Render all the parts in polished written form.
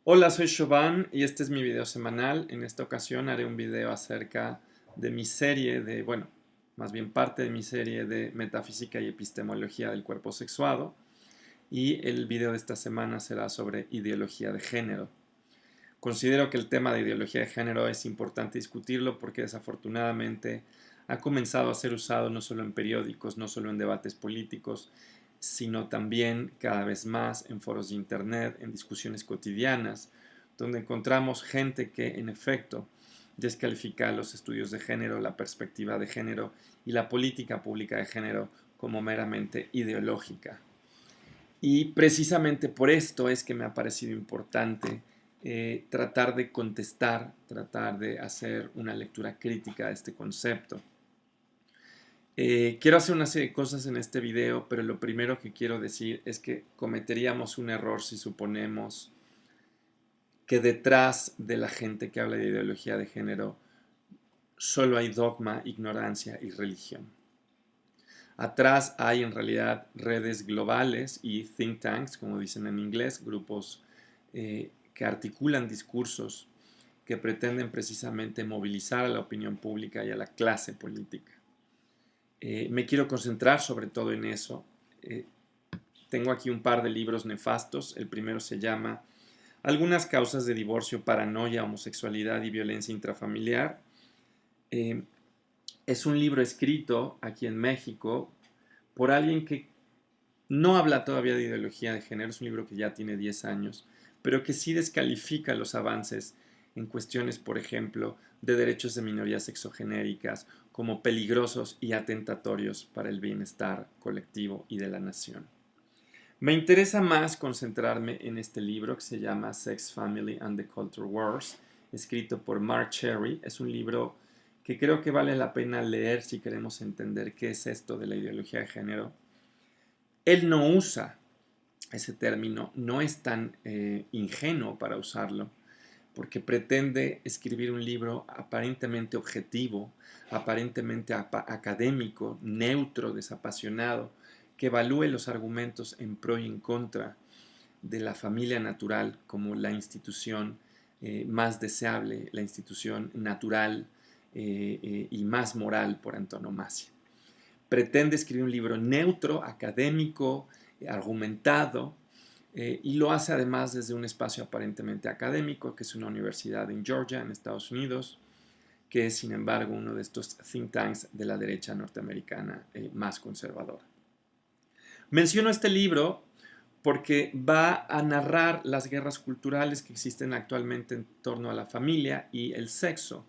Hola, soy Shoban y este es mi video semanal. En esta ocasión haré un video acerca de mi serie bueno, más bien parte de mi serie de metafísica y epistemología del cuerpo sexuado. Y el video de esta semana será sobre ideología de género. Considero que el tema de ideología de género es importante discutirlo porque desafortunadamente ha comenzado a ser usado no solo en periódicos, no solo en debates políticos, sino también cada vez más en foros de internet, en discusiones cotidianas, donde encontramos gente que en efecto descalifica los estudios de género, la perspectiva de género y la política pública de género como meramente ideológica. Y precisamente por esto es que me ha parecido importante tratar de contestar, tratar de hacer una lectura crítica de este concepto. Quiero hacer una serie de cosas en este video, pero lo primero que quiero decir es que cometeríamos un error si suponemos que detrás de la gente que habla de ideología de género solo hay dogma, ignorancia y religión. Atrás hay en realidad redes globales y think tanks, como dicen en inglés, grupos que articulan discursos que pretenden precisamente movilizar a la opinión pública y a la clase política. Me quiero concentrar sobre todo en eso. Tengo aquí un par de libros nefastos. El primero se llama Algunas causas de divorcio, paranoia, homosexualidad y violencia intrafamiliar. Es un libro escrito aquí en México por alguien que no habla todavía de ideología de género, es un libro que ya tiene 10 años, pero que sí descalifica los avances en cuestiones, por ejemplo, de derechos de minorías sexogenéricas como peligrosos y atentatorios para el bienestar colectivo y de la nación. Me interesa más concentrarme en este libro que se llama Sex, Family and the Culture Wars, escrito por Mark Cherry. Es un libro que creo que vale la pena leer si queremos entender qué es esto de la ideología de género. Él no usa ese término, no es tan ingenuo para usarlo, porque pretende escribir un libro aparentemente objetivo, aparentemente académico, neutro, desapasionado, que evalúe los argumentos en pro y en contra de la familia natural como la institución más deseable, la institución natural y más moral por antonomasia. Pretende escribir un libro neutro, académico, argumentado, y lo hace además desde un espacio aparentemente académico, que es una universidad en Georgia, en Estados Unidos, que es sin embargo uno de estos think tanks de la derecha norteamericana más conservadora. Menciono este libro porque va a narrar las guerras culturales que existen actualmente en torno a la familia y el sexo,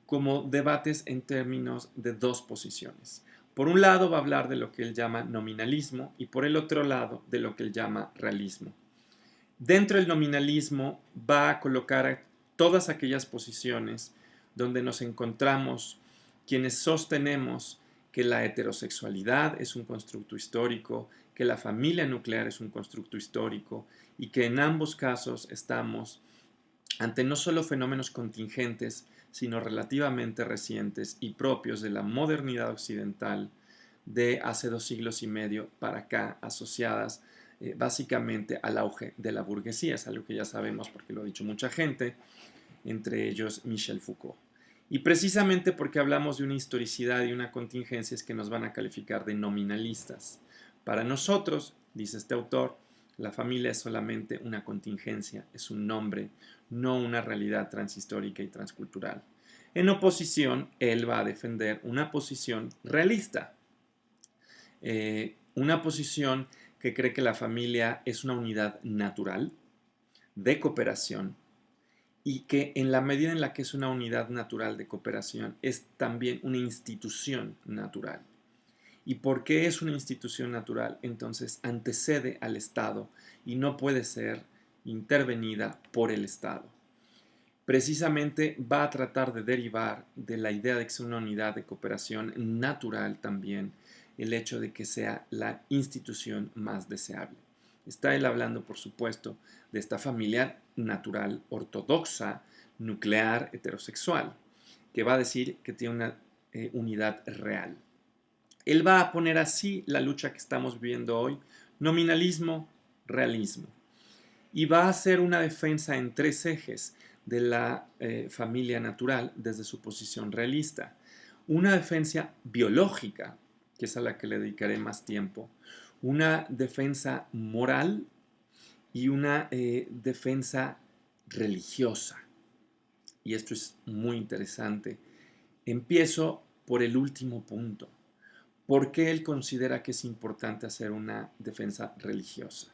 como debates en términos de dos posiciones. Por un lado va a hablar de lo que él llama nominalismo y por el otro lado de lo que él llama realismo. Dentro del nominalismo va a colocar todas aquellas posiciones donde nos encontramos quienes sostenemos que la heterosexualidad es un constructo histórico, que la familia nuclear es un constructo histórico y que en ambos casos estamos ante no solo fenómenos contingentes, sino relativamente recientes y propios de la modernidad occidental de hace 2 siglos y medio para acá, asociadas básicamente al auge de la burguesía. Es algo que ya sabemos porque lo ha dicho mucha gente, entre ellos Michel Foucault. Y precisamente porque hablamos de una historicidad y una contingencia es que nos van a calificar de nominalistas. Para nosotros, dice este autor, la familia es solamente una contingencia, es un nombre, no una realidad transhistórica y transcultural. En oposición, él va a defender una posición realista, una posición que cree que la familia es una unidad natural de cooperación y que en la medida en la que es una unidad natural de cooperación es también una institución natural. ¿Y por qué es una institución natural? Entonces antecede al Estado y no puede ser intervenida por el Estado. Precisamente va a tratar de derivar de la idea de que es una unidad de cooperación natural también el hecho de que sea la institución más deseable. Está él hablando, por supuesto, de esta familia natural ortodoxa, nuclear, heterosexual, que va a decir que tiene una unidad real. Él va a poner así la lucha que estamos viviendo hoy, nominalismo, realismo. y va a hacer una defensa en tres ejes de la familia natural desde su posición realista. Una defensa biológica, que es a la que le dedicaré más tiempo, una defensa moral y una defensa religiosa. Y esto es muy interesante. Empiezo por el último punto. ¿Por qué él considera que es importante hacer una defensa religiosa?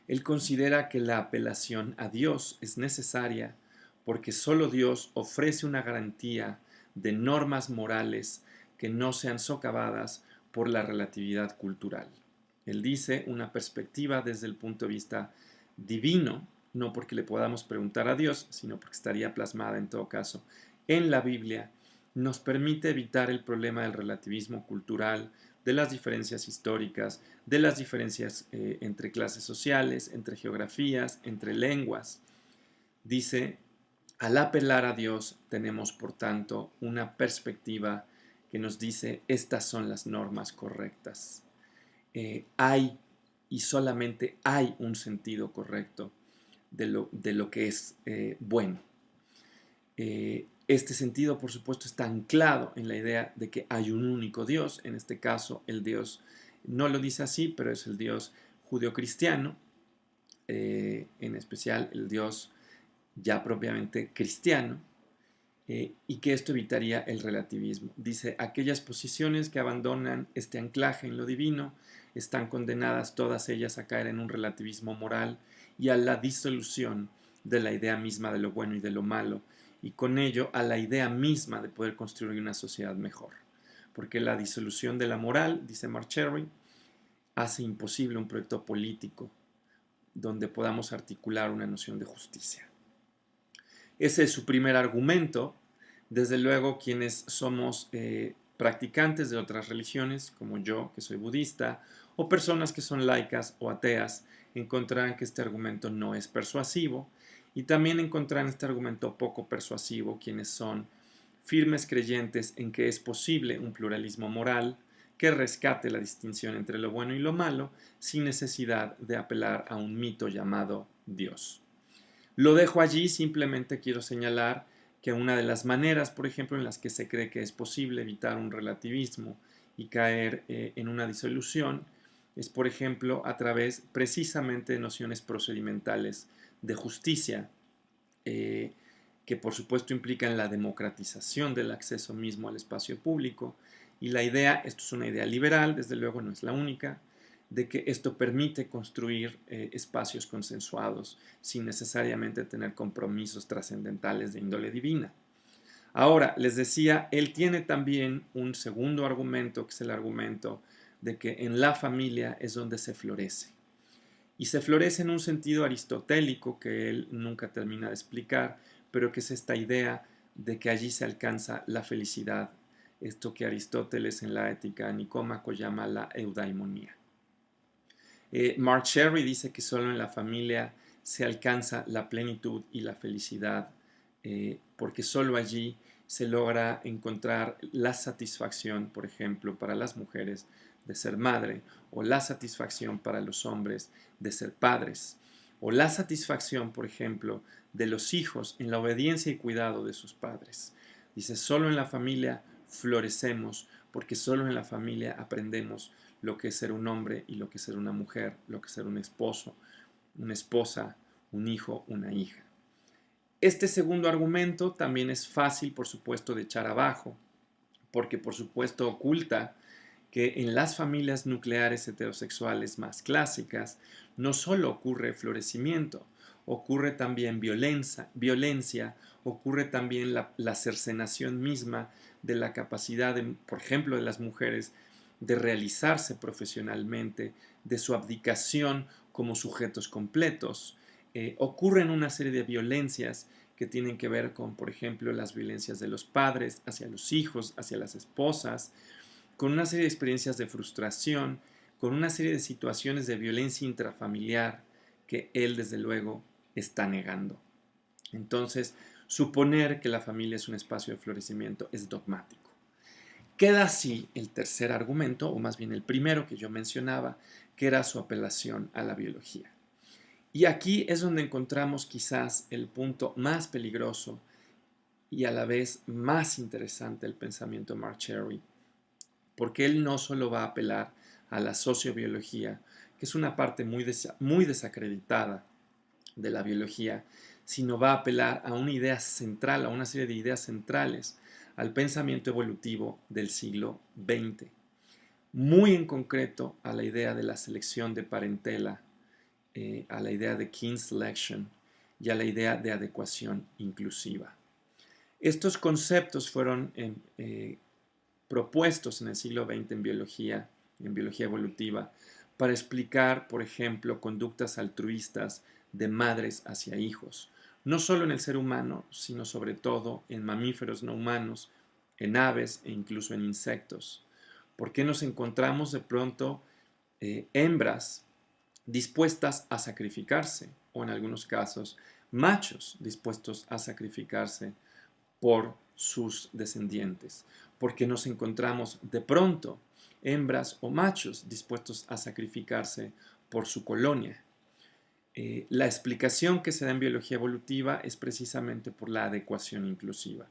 Él considera que la apelación a Dios es necesaria porque solo Dios ofrece una garantía de normas morales que no sean socavadas por la relatividad cultural. Él dice una perspectiva desde el punto de vista divino, no porque le podamos preguntar a Dios, sino porque estaría plasmada en todo caso en la Biblia, nos permite evitar el problema del relativismo cultural, de las diferencias históricas, de las diferencias entre clases sociales, entre geografías, entre lenguas. Dice, al apelar a Dios tenemos por tanto una perspectiva que nos dice estas son las normas correctas. Hay y solamente hay un sentido correcto de lo que es bueno. Este sentido, por supuesto, está anclado en la idea de que hay un único Dios, en este caso el Dios, no lo dice así, pero es el Dios judeocristiano, en especial el Dios ya propiamente cristiano, y que esto evitaría el relativismo. Dice, aquellas posiciones que abandonan este anclaje en lo divino están condenadas todas ellas a caer en un relativismo moral y a la disolución de la idea misma de lo bueno y de lo malo, y con ello a la idea misma de poder construir una sociedad mejor. Porque la disolución de la moral, dice Mark Cherry, hace imposible un proyecto político donde podamos articular una noción de justicia. Ese es su primer argumento. Desde luego, quienes somos practicantes de otras religiones, como yo, que soy budista, o personas que son laicas o ateas, encontrarán que este argumento no es persuasivo, y también encontrarán este argumento poco persuasivo quienes son firmes creyentes en que es posible un pluralismo moral que rescate la distinción entre lo bueno y lo malo sin necesidad de apelar a un mito llamado Dios. Lo dejo allí, simplemente quiero señalar que una de las maneras, por ejemplo, en las que se cree que es posible evitar un relativismo y caer en una disolución es, por ejemplo, a través precisamente de nociones procedimentales de justicia, que por supuesto implican la democratización del acceso mismo al espacio público. Y la idea, esto es una idea liberal, desde luego no es la única, de que esto permite construir espacios consensuados sin necesariamente tener compromisos trascendentales de índole divina. Ahora, les decía, él tiene también un segundo argumento, que es el argumento de que en la familia es donde se florece. Y se florece en un sentido aristotélico que él nunca termina de explicar, pero que es esta idea de que allí se alcanza la felicidad, esto que Aristóteles en la Ética Nicómaco llama la eudaimonía. Mark Cherry dice que solo en la familia se alcanza la plenitud y la felicidad, porque solo allí se logra encontrar la satisfacción, por ejemplo, para las mujeres de ser madre, o la satisfacción para los hombres de ser padres, o la satisfacción, por ejemplo, de los hijos en la obediencia y cuidado de sus padres. Dice, solo en la familia florecemos, porque solo en la familia aprendemos lo que es ser un hombre y lo que es ser una mujer, lo que es ser un esposo, una esposa, un hijo, una hija. Este segundo argumento también es fácil, por supuesto, de echar abajo, porque por supuesto oculta que en las familias nucleares heterosexuales más clásicas no solo ocurre florecimiento, ocurre también violencia, ocurre también la cercenación misma de la capacidad, por ejemplo, de las mujeres de realizarse profesionalmente, de su abdicación como sujetos completos. Ocurren una serie de violencias que tienen que ver con, por ejemplo, las violencias de los padres hacia los hijos, hacia las esposas, con una serie de experiencias de frustración, con una serie de situaciones de violencia intrafamiliar que él, desde luego, está negando. Entonces, suponer que la familia es un espacio de florecimiento es dogmático. Queda así el tercer argumento, o más bien el primero que yo mencionaba, que era su apelación a la biología. Y aquí es donde encontramos quizás el punto más peligroso y a la vez más interesante del pensamiento de Mark Cherry, porque él no solo va a apelar a la sociobiología, que es una parte muy desacreditada de la biología, sino va a apelar a una idea central, a una serie de ideas centrales al pensamiento evolutivo del siglo XX, muy en concreto a la idea de la selección de parentela, a la idea de kin selection y a la idea de adecuación inclusiva. Estos conceptos fueron propuestos en el siglo XX en biología evolutiva, para explicar, por ejemplo, conductas altruistas de madres hacia hijos, no solo en el ser humano, sino sobre todo en mamíferos no humanos, en aves e incluso en insectos. ¿Por qué nos encontramos de pronto hembras dispuestas a sacrificarse, o en algunos casos machos dispuestos a sacrificarse por sus descendientes? Porque nos encontramos de pronto hembras o machos dispuestos a sacrificarse por su colonia. La explicación que se da en biología evolutiva es precisamente por la adecuación inclusiva.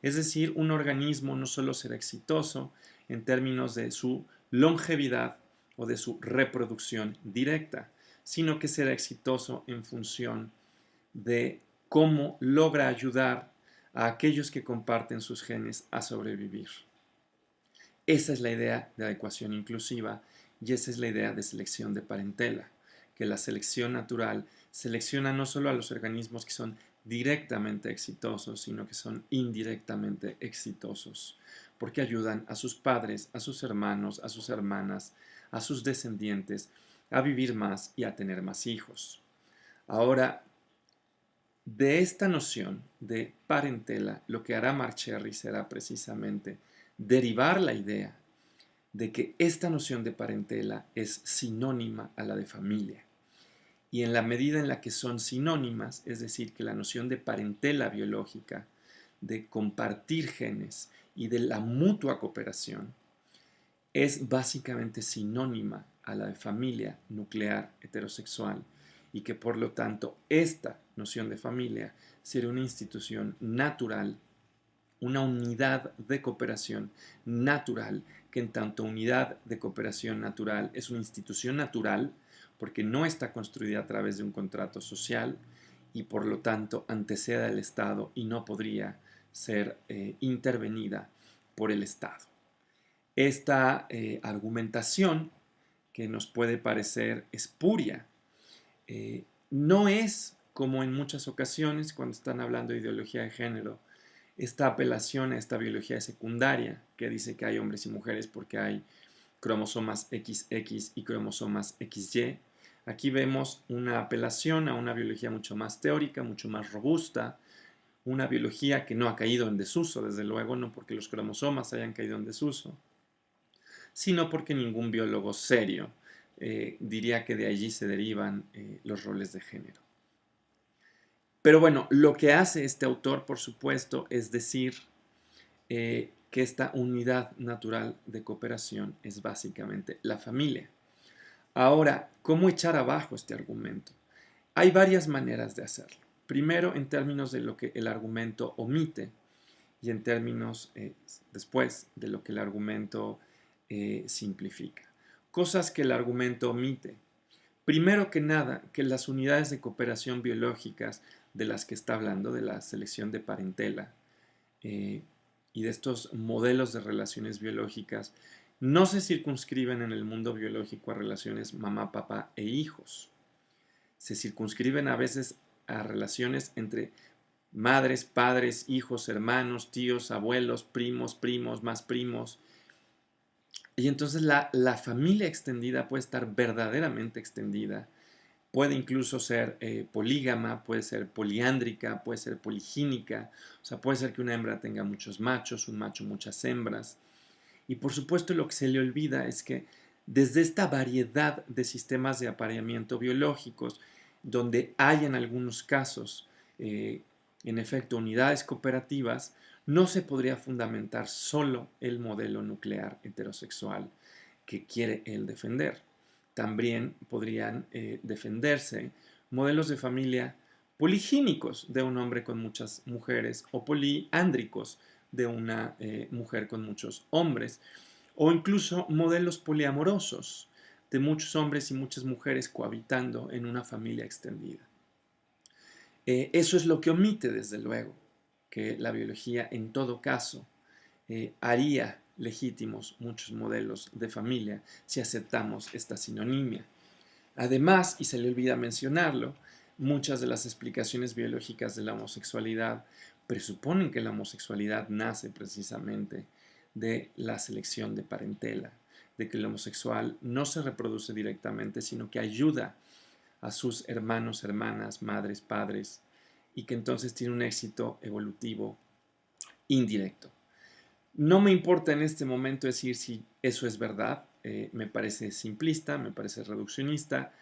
Es decir, un organismo no solo será exitoso en términos de su longevidad o de su reproducción directa, sino que será exitoso en función de cómo logra ayudar a aquellos que comparten sus genes a sobrevivir. Esa es la idea de adecuación inclusiva y esa es la idea de selección de parentela, que la selección natural selecciona no solo a los organismos que son directamente exitosos, sino que son indirectamente exitosos, porque ayudan a sus padres, a sus hermanos, a sus hermanas, a sus descendientes a vivir más y a tener más hijos. Ahora, de esta noción de parentela, lo que hará Mark Cherry será precisamente derivar la idea de que esta noción de parentela es sinónima a la de familia. Y en la medida en la que son sinónimas, es decir, que la noción de parentela biológica, de compartir genes y de la mutua cooperación, es básicamente sinónima a la de familia nuclear heterosexual, y que por lo tanto esta noción de familia sería una institución natural, una unidad de cooperación natural, que en tanto unidad de cooperación natural es una institución natural porque no está construida a través de un contrato social y por lo tanto antecede al Estado y no podría ser intervenida por el Estado. Esta argumentación, que nos puede parecer espuria, no es, como en muchas ocasiones cuando están hablando de ideología de género, esta apelación a esta biología secundaria que dice que hay hombres y mujeres porque hay cromosomas XX y cromosomas XY. Aquí vemos una apelación a una biología mucho más teórica, mucho más robusta, una biología que no ha caído en desuso, desde luego, no porque los cromosomas hayan caído en desuso, sino porque ningún biólogo serio diría que de allí se derivan los roles de género. Pero bueno, lo que hace este autor, por supuesto, es decir que esta unidad natural de cooperación es básicamente la familia. Ahora, ¿cómo echar abajo este argumento? Hay varias maneras de hacerlo. Primero, en términos de lo que el argumento omite y en términos después de lo que el argumento simplifica. Cosas que el argumento omite. Primero que nada, que las unidades de cooperación biológicas de las que está hablando, de la selección de parentela y de estos modelos de relaciones biológicas, no se circunscriben en el mundo biológico a relaciones mamá, papá e hijos. Se circunscriben a veces a relaciones entre madres, padres, hijos, hermanos, tíos, abuelos, primos, más primos. Y entonces la familia extendida puede estar verdaderamente extendida. Puede incluso ser polígama, puede ser poliándrica, puede ser poligínica. O sea, puede ser que una hembra tenga muchos machos, un macho muchas hembras. Y por supuesto lo que se le olvida es que desde esta variedad de sistemas de apareamiento biológicos, donde hay en algunos casos, en efecto, unidades cooperativas, no se podría fundamentar solo el modelo nuclear heterosexual que quiere él defender. También podrían defenderse modelos de familia poligínicos de un hombre con muchas mujeres o poliándricos de una mujer con muchos hombres, o incluso modelos poliamorosos de muchos hombres y muchas mujeres cohabitando en una familia extendida. Eso es lo que omite, desde luego, que la biología en todo caso haría legítimos muchos modelos de familia si aceptamos esta sinonimia. Además, y se le olvida mencionarlo, muchas de las explicaciones biológicas de la homosexualidad presuponen que la homosexualidad nace precisamente de la selección de parentela, de que el homosexual no se reproduce directamente, sino que ayuda a sus hermanos, hermanas, madres, padres, y que entonces tiene un éxito evolutivo indirecto. No me importa en este momento decir si eso es verdad, me parece simplista, me parece reduccionista,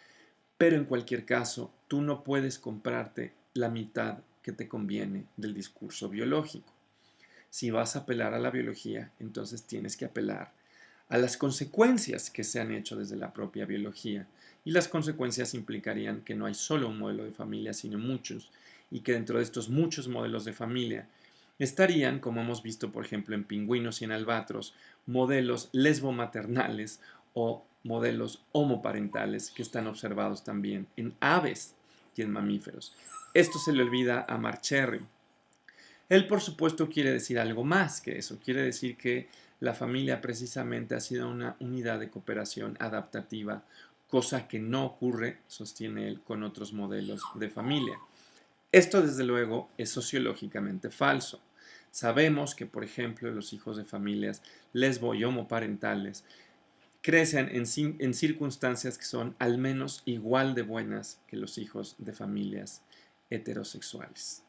pero en cualquier caso, tú no puedes comprarte la mitad que te conviene del discurso biológico. Si vas a apelar a la biología, entonces tienes que apelar a las consecuencias que se han hecho desde la propia biología. Y las consecuencias implicarían que no hay solo un modelo de familia, sino muchos, y que dentro de estos muchos modelos de familia estarían, como hemos visto por ejemplo en pingüinos y en albatros, modelos lesbomaternales o modelos homoparentales que están observados también en aves y en mamíferos. Esto se le olvida a Mark Cherry. Él, por supuesto, quiere decir algo más que eso. Quiere decir que la familia precisamente ha sido una unidad de cooperación adaptativa, cosa que no ocurre, sostiene él, con otros modelos de familia. Esto, desde luego, es sociológicamente falso. Sabemos que, por ejemplo, los hijos de familias lesbo y homoparentales crecen en circunstancias que son al menos igual de buenas que los hijos de familias heterosexuales.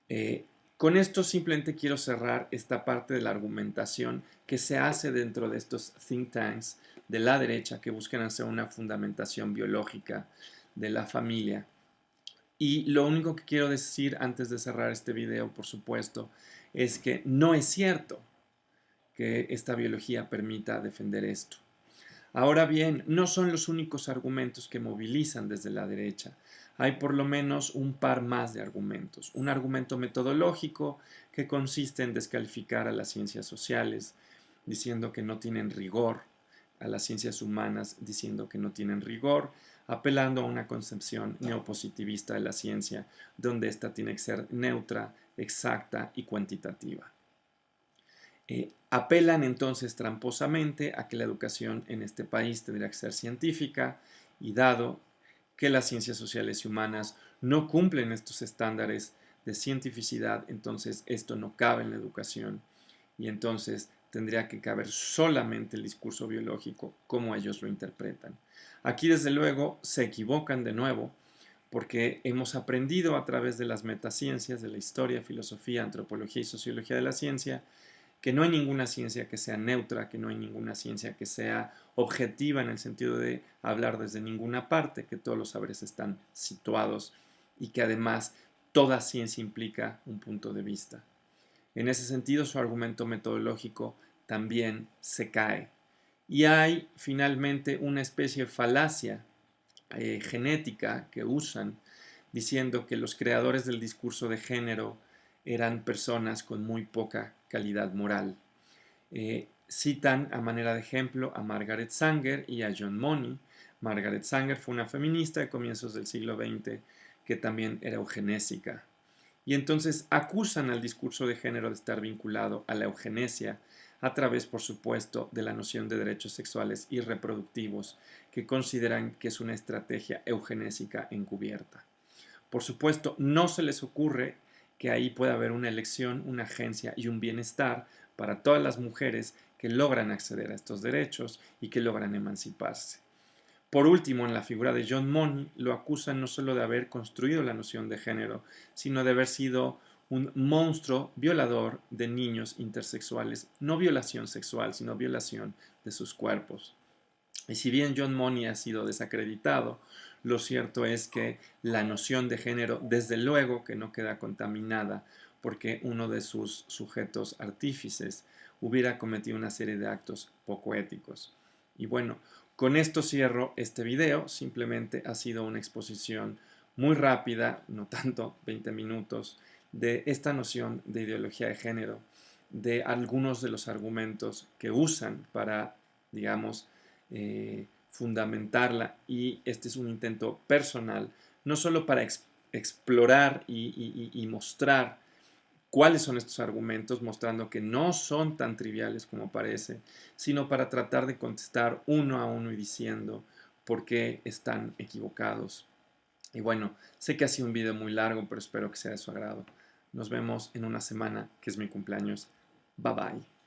Eh, con esto simplemente quiero cerrar esta parte de la argumentación que se hace dentro de estos think tanks de la derecha que buscan hacer una fundamentación biológica de la familia. Y lo único que quiero decir antes de cerrar este video, por supuesto, es que no es cierto que esta biología permita defender esto. Ahora bien, no son los únicos argumentos que movilizan desde la derecha. Hay por lo menos un par más de argumentos. Un argumento metodológico que consiste en descalificar a las ciencias sociales, diciendo que no tienen rigor, a las ciencias humanas, diciendo que no tienen rigor, apelando a una concepción neopositivista de la ciencia, donde ésta tiene que ser neutra, exacta y cuantitativa. Apelan entonces tramposamente a que la educación en este país tendría que ser científica, y dado que las ciencias sociales y humanas no cumplen estos estándares de cientificidad, entonces esto no cabe en la educación, y entonces tendría que caber solamente el discurso biológico como ellos lo interpretan. Aquí desde luego se equivocan de nuevo, porque hemos aprendido a través de las metaciencias, de la historia, filosofía, antropología y sociología de la ciencia, que no hay ninguna ciencia que sea neutra, que no hay ninguna ciencia que sea objetiva en el sentido de hablar desde ninguna parte, que todos los saberes están situados y que además toda ciencia implica un punto de vista. En ese sentido, su argumento metodológico también se cae. Y hay finalmente una especie de falacia genética que usan, diciendo que los creadores del discurso de género eran personas con muy poca calidad moral. Citan a manera de ejemplo a Margaret Sanger y a John Money. Margaret Sanger fue una feminista de comienzos del siglo XX que también era eugenésica. Y entonces acusan al discurso de género de estar vinculado a la eugenesia a través, por supuesto, de la noción de derechos sexuales y reproductivos, que consideran que es una estrategia eugenésica encubierta. Por supuesto, no se les ocurre que ahí pueda haber una elección, una agencia y un bienestar para todas las mujeres que logran acceder a estos derechos y que logran emanciparse. Por último, en la figura de John Money, lo acusan no solo de haber construido la noción de género, sino de haber sido un monstruo violador de niños intersexuales, no violación sexual, sino violación de sus cuerpos. Y si bien John Money ha sido desacreditado, lo cierto es que la noción de género, desde luego que no queda contaminada, porque uno de sus sujetos artífices hubiera cometido una serie de actos poco éticos. Y bueno, con esto cierro este video. Simplemente ha sido una exposición muy rápida, no tanto, 20 minutos, de esta noción de ideología de género, de algunos de los argumentos que usan para, digamos, fundamentarla. Y este es un intento personal, no solo para explorar y mostrar cuáles son estos argumentos, mostrando que no son tan triviales como parece, sino para tratar de contestar uno a uno y diciendo por qué están equivocados. Y bueno, sé que ha sido un video muy largo, pero espero que sea de su agrado. Nos vemos en una semana, que es mi cumpleaños. Bye bye.